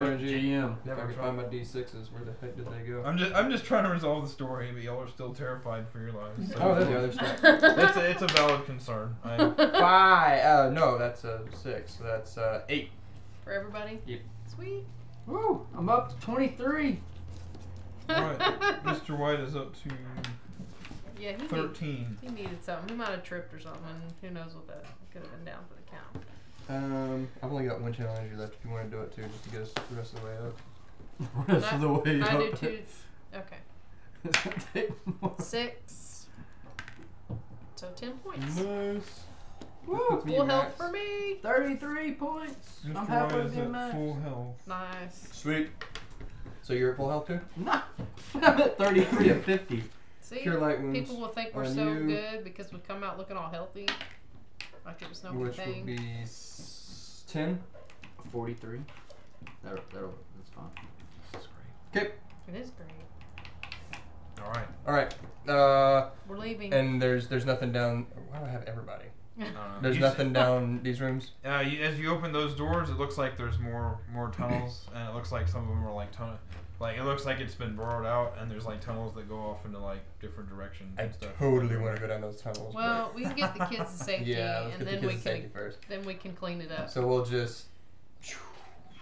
GM. If I can find my D6s, where the heck did they go? I'm just trying to resolve the story, but y'all are still terrified for your lives. So Oh, there's the other stuff. it's a valid concern. Five. No, that's a 6. So that's 8. For everybody? Yep. Sweet. Woo! I'm up to 23. Alright, Mr. White is up to Yeah, 13. He needed something. He might have tripped or something. Who knows what that could have been down for the count. I've only got one channel energy left if you want to do it too, just to get us the rest of the way up. Rest of the way I up. do too. Okay. It's gonna take more. 6. So 10 points. Nice. Woo! Full health for me. 33 points. Mr. I'm halfway White to is being at max. full health. Nice. Sweet. So you're at full health too? Nah. I'm at 33 of 50. See, Cure light wounds people will think we're on so you. good because we come out looking all healthy. Like it was no Which thing. would be 10. 43. That's fine. This is great. Okay. It is great. Alright. Alright. We're leaving. And there's nothing down. Why do I have everybody? Uh, There's nothing down these rooms. As you open those doors, it looks like there's more tunnels, and it looks like some of them are like it looks like it's been burrowed out, and there's like tunnels that go off into like different directions I and stuff. totally want to go down those tunnels. Well, we can get the kids to safety, yeah, let's and get then the we kids to can safety first. then we can clean it up. So we'll just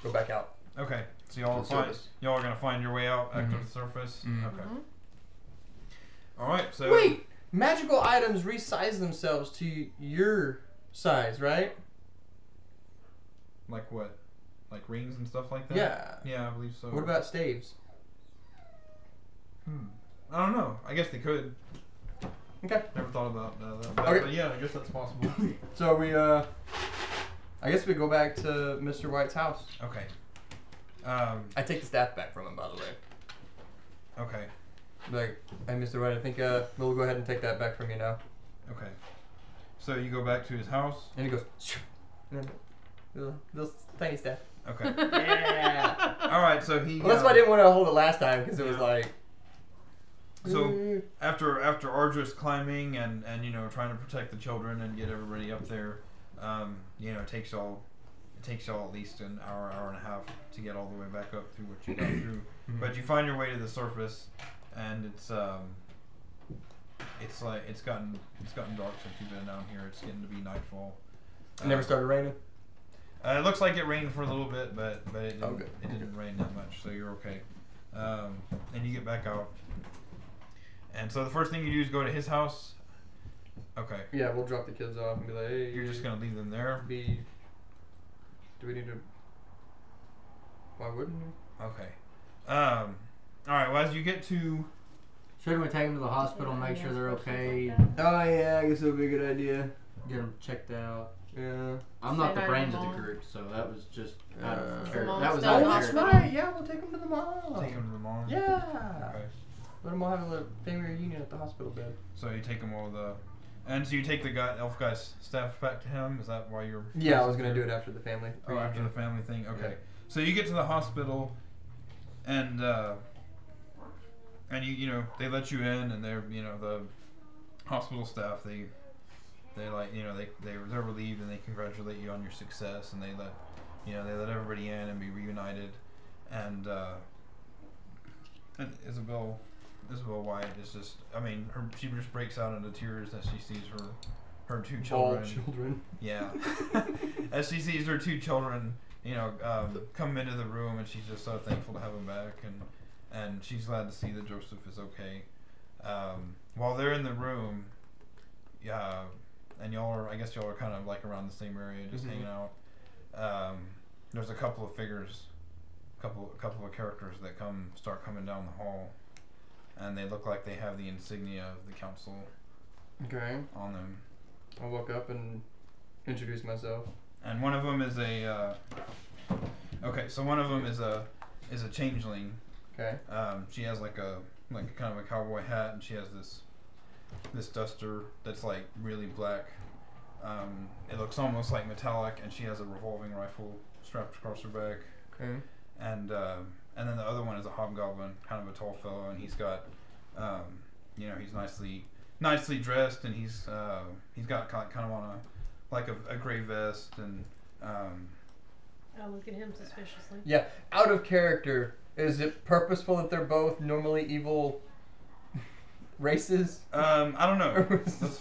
go back out. Okay, so y'all are gonna find your way out back to the surface. Mhm. Okay. Mhm. All right. So Wait, magical items resize themselves to your size, right? like what? Like rings and stuff like that? Yeah. Yeah, I believe so. What about staves? I don't know. I guess they could. Okay. Never thought about that. Okay. But yeah, I guess that's possible. So we I guess we go back to Mr. White's house. Okay. I take the staff back from him, by the way. Okay. Like, hey, Mr. White, I think we'll go ahead and take that back from you now. Okay. So you go back to his house. And he goes, little tiny staff. Okay. Yeah. All right. So he. Well, that's why I didn't want to hold it last time, because it was like. So after arduous climbing and trying to protect the children and get everybody up there, it takes y'all at least an hour and a half to get all the way back up through what you got through. But you find your way to the surface, and it's gotten dark since you've been down here. It's getting to be nightfall. It never started raining. It looks like it rained for a little bit, but it didn't, good. it didn't rain that much, so you're okay. And you get back out. And so the first thing you do is go to his house. Okay. Yeah, we'll drop the kids off and be like, hey. You're just going to leave them there? Do we need to... Why wouldn't we? Okay. Alright, well, as you get to... Shouldn't we take them to the hospital, make sure they're okay, Oh, yeah, I guess that would be a good idea. get them checked out? Yeah. I'm not Say the hi to brains of Mom. the group, so that was just out of Uh, character. Mom's That was still out in of the character. hospital? Yeah, we'll take them to the mall. Take them to the mall? Yeah. Okay. Let them all have a little family reunion at the hospital bed. So you take them all the... And so you take the elf guy's staff back to him? Is that why you're... Yeah, I was going to do it after the family. Oh, after the family thing? Okay. Yeah. So you get to the hospital, and they let you in, and they're, the hospital staff, they're relieved, and they congratulate you on your success, and they let everybody in and be reunited, and Isabel White is just, she just breaks out into tears as she sees her two children. All children. Yeah. As she sees her two children, come into the room, and she's just so thankful to have them back, and she's glad to see that Joseph is okay. While they're in the room, and I guess y'all are kind of like around the same area, just hanging out. There's a couple of figures, a couple of characters that start coming down the hall, and they look like they have the insignia of the council Okay. on them. I'll walk up and introduce myself. And one of them is one of them is a changeling. Okay. She has like a kind of a cowboy hat, and she has this duster that's like really black. It looks almost like metallic, and she has a revolving rifle strapped across her back. Okay. And then the other one is a hobgoblin, kind of a tall fellow, and he's got he's nicely dressed, and he's got kind of on a gray vest, and I look at him suspiciously. Yeah, out of character. Is it purposeful that they're both normally evil races? I don't know.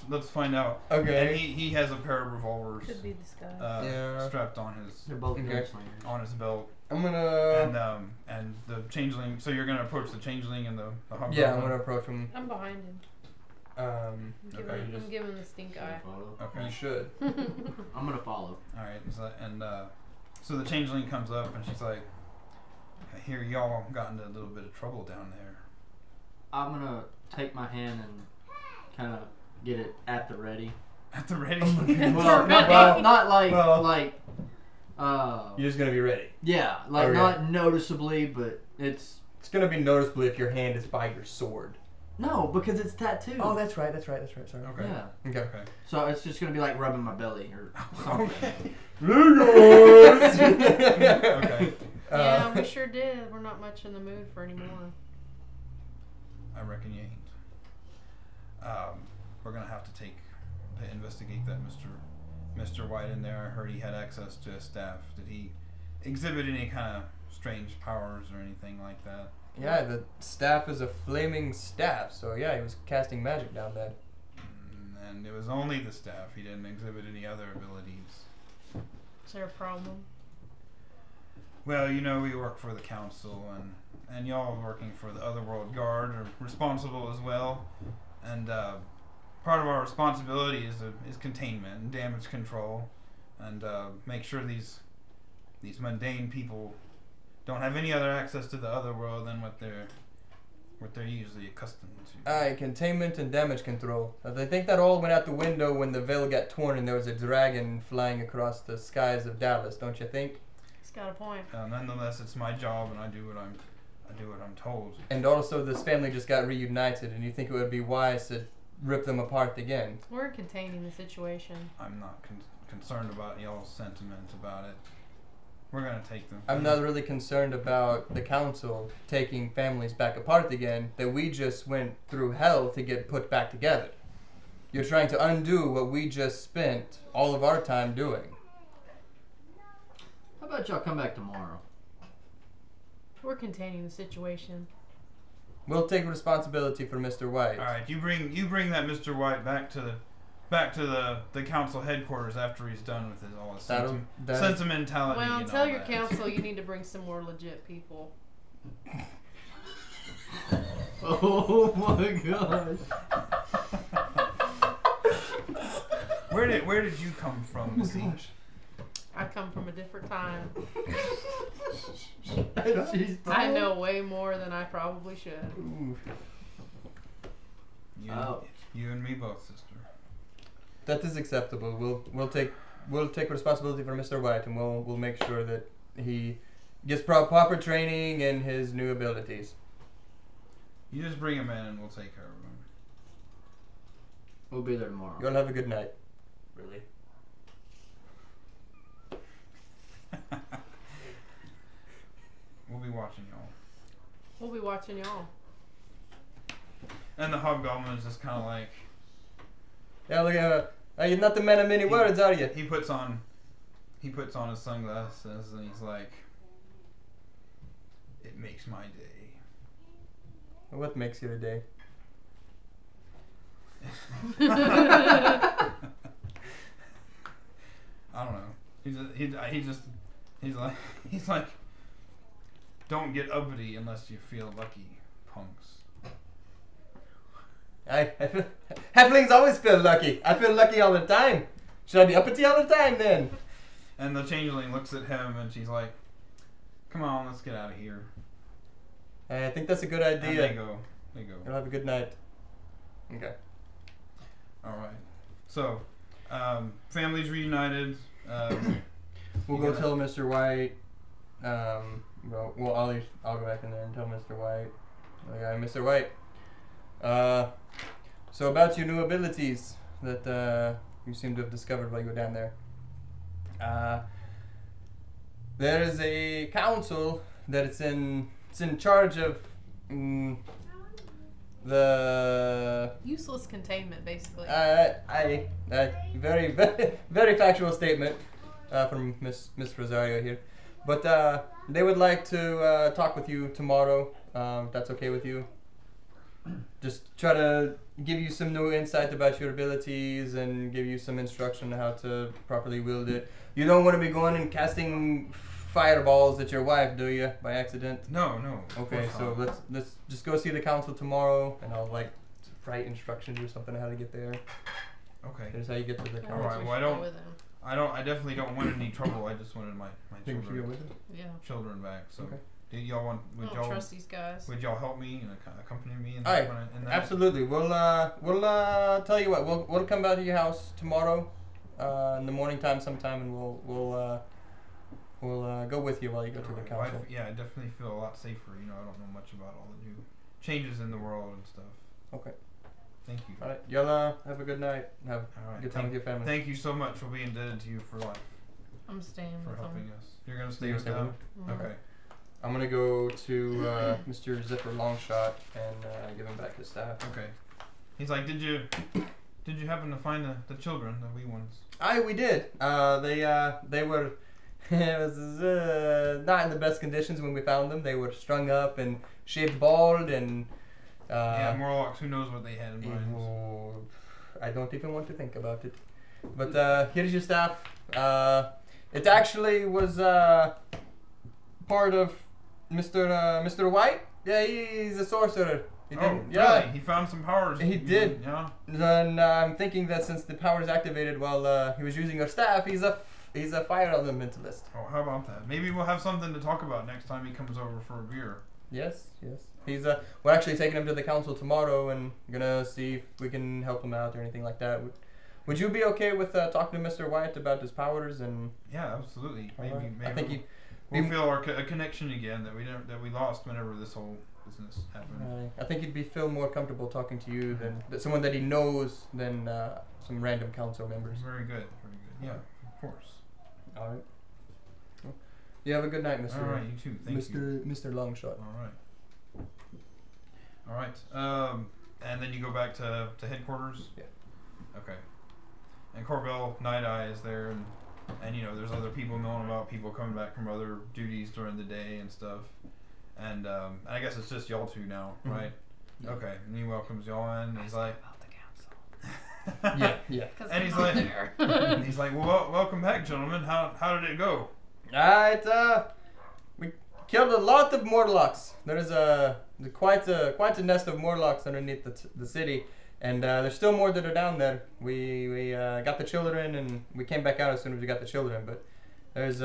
let's find out. Okay. And he has a pair of revolvers. Could be disguised. Yeah. Strapped on They're both Okay. gunslingers. his belt. I'm gonna. And the changeling. So you're gonna approach the changeling and the hobgoblin? Yeah, I'm gonna approach him. I'm behind him. Um, Okay, you I'm giving the stink Should I eye. follow? Okay. you should. I'm gonna follow. All right. So the changeling comes up and she's like, "I hear y'all got into a little bit of trouble down there." I'm gonna take my hand and kind of get it at the ready. At the ready. Well, Ready. not like Well. like. You're just gonna be ready. Yeah, like Okay. not noticeably, but it's It's gonna be noticeable if your hand is by your sword. no because it's tattooed. Oh, that's right. Sorry. Okay. Yeah. Okay. Okay. So it's just gonna be like rubbing my belly or something. Okay. Yeah, we sure did. We're not much in the mood for anymore. I reckon you ain't. We're gonna have to investigate that Mr. White in there. I heard he had access to a staff. Did he exhibit any kind of strange powers or anything like that? Yeah, the staff is a flaming staff, so yeah, he was casting magic down there. And it was only the staff. He didn't exhibit any other abilities. Is there a problem? Well, you know, we work for the council, and y'all working for the Otherworld Guard are responsible as well. And part of our responsibility is containment and damage control, and make sure these mundane people don't have any other access to the other world than what they're usually accustomed to. Aye, containment and damage control. I think that all went out the window when the veil got torn and there was a dragon flying across the skies of Dallas, don't you think? He's got a point. Nonetheless, it's my job, and I do what I'm told. And also, this family just got reunited, and you think it would be wise to rip them apart again? We're containing the situation. I'm not concerned about y'all's sentiment about it. We're gonna take them. I'm not really concerned about the council taking families back apart again, that we just went through hell to get put back together. You're trying to undo what we just spent all of our time doing. How about y'all come back tomorrow? We're containing the situation. We'll take responsibility for Mr. White. All right, you bring that Mr. White back to the council headquarters after he's done with all his sentimentality. Well, and tell all your that. council you need to bring some more legit people. Oh my gosh! Where did you come from, Missy? I come from a different time. She's I know way more than I probably should. Ooh. You and me both, sister. That is acceptable. We'll take responsibility for Mr. White, and we'll make sure that he gets proper training and his new abilities. You just bring him in, and we'll take care of him. We'll be there tomorrow. You'll have a good night. Really? We'll be watching y'all. We'll be watching y'all. And the hobgoblin is just kind of like Yeah, look at you're not the man of many words, are you? he puts on his sunglasses and he's like, "It makes my day." What makes your day? I don't know. He's like, "Don't get uppity unless you feel lucky, punks." I feel, halflings always feel lucky. I feel lucky all the time. Should I be uppity all the time then? And the changeling looks at him and she's like, "Come on, let's get out of here." I think that's a good idea. And they go. You'll have a good night. Okay. All right. So, families reunited. We'll go tell Mr. White. Well, I'll go back in there and tell Mr. White. Okay, Mr. White. So about your new abilities that you seem to have discovered while you were down there. There is a council that it's in charge of the Useless containment, basically. very very factual statement from Miss Rosario here. But they would like to talk with you tomorrow. If that's okay with you. Just try to give you some new insight about your abilities and give you some instruction on how to properly wield it. You don't want to be going and casting fireballs at your wife, do you, by accident? No, no. Okay, so let's just go see the council tomorrow, and I'll like write instructions or something on how to get there. Okay. Here's how you get to the council. Alright, well, I definitely don't want any trouble. I just wanted my Think you should go with it? children back. So, Okay. did y'all want? I don't trust these guys. Would y'all help me and accompany me in, Aye, in that? absolutely. We'll tell you what. We'll come by to your house tomorrow, in the morning time sometime, and we'll go with you while you go to the Alright, well, council. I definitely feel a lot safer. You know, I don't know much about all the new changes in the world and stuff. Okay. Thank you. All right. Y'all have a good night. Have All right. a good time with your family. Thank you so much. We'll be indebted to you for life I'm staying for with helping them. us. You're gonna stay You're with gonna them. stay with Mhm. Okay. I'm gonna go to Mr. Zipper Longshot and give him back his staff. Okay. He's like, did you happen to find the children, the wee ones? Aye, we did. They were it was not in the best conditions when we found them. They were strung up and shaved bald and Yeah, Morlocks. Who knows what they had in mind? I don't even want to think about it. But here's your staff. It actually was part of Mr. White. Yeah, he's a sorcerer. He Oh, didn't- yeah. really? He found some powers. He did. Yeah. And I'm thinking that since the power is activated while he was using our staff, he's a fire elementalist. Oh, how about that? Maybe we'll have something to talk about next time he comes over for a beer. Yes. He's we're actually taking him to the council tomorrow and gonna see if we can help him out or anything like that. Would you be okay with talking to Mr. White about his powers and? Yeah, absolutely. Maybe Alright. I maybe think we'll feel a connection again that we lost whenever this whole business happened. I think he'd feel more comfortable talking to you than someone that he knows than some random council members. Very good. Very good. Yeah, of course. All right. Well, you have a good night, Mr. All right, you too. Thank you. Mr. Longshot. All right. All right. And then you go back to headquarters. Yeah. Okay. And Corbell Night Eye is there, and you know there's other people knowing about people coming back from other duties during the day and stuff. And I guess it's just y'all two now, Mhm. right? Yeah. Okay. And he welcomes y'all in. And he's like, Yeah. And he's like, and he's like, well, welcome back, gentlemen. How did it go? We killed a lot of Morlocks. There is quite a nest of Morlocks underneath the city, and there's still more that are down there. We got the children, and we came back out as soon as we got the children. But there's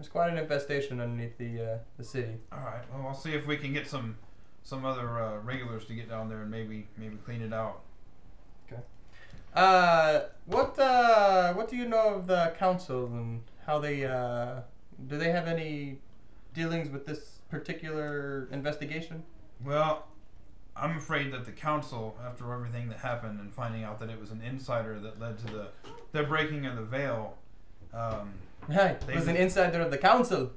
quite an infestation underneath the city. All right. Well, I'll see if we can get some other regulars to get down there and maybe clean it out. What do you know of the council and how they do they have any dealings with this particular investigation? Well, I'm afraid that the council, after everything that happened and finding out that it was an insider that led to the breaking of the veil. Right, it was an insider of the council.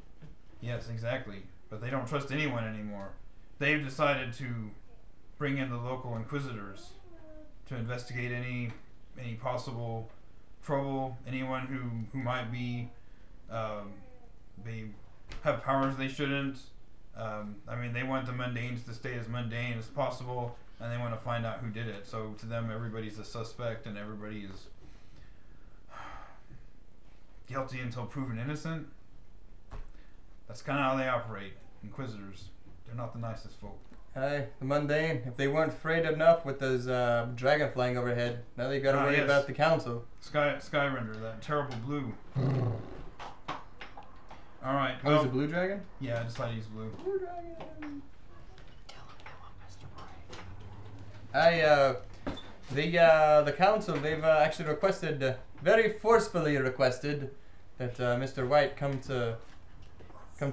Yes, exactly. But they don't trust anyone anymore. They've decided to bring in the local inquisitors to investigate any possible trouble, anyone who might be have powers they shouldn't. I mean, they want the mundanes to stay as mundane as possible, and they want to find out who did it. So to them, everybody's a suspect, and everybody is guilty until proven innocent. That's kind of how they operate. Inquisitors, they're not the nicest folk. Hey, the mundane. If they weren't afraid enough with those dragon flying overhead, now they've got to worry yes. about the council. Skyrender, that terrible blue. All right. Oh, Well, it's a blue dragon? yeah, I decided to use blue. Blue dragon. The council, they've actually requested, very forcefully requested, that Mr. White come to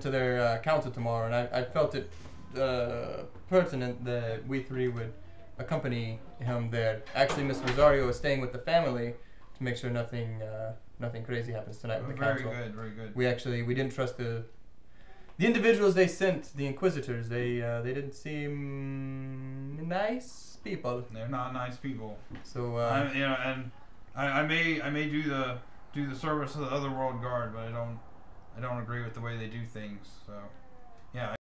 their council tomorrow, and I felt it pertinent that we three would accompany him there. Actually, Miss Rosario is staying with the family to make sure nothing crazy happens tonight with the Very council. good, very good. We didn't trust the individuals they sent, the inquisitors. They didn't seem nice people. They're not nice people. So I may do the service of the Otherworld Guard, but I don't agree with the way they do things. So, yeah.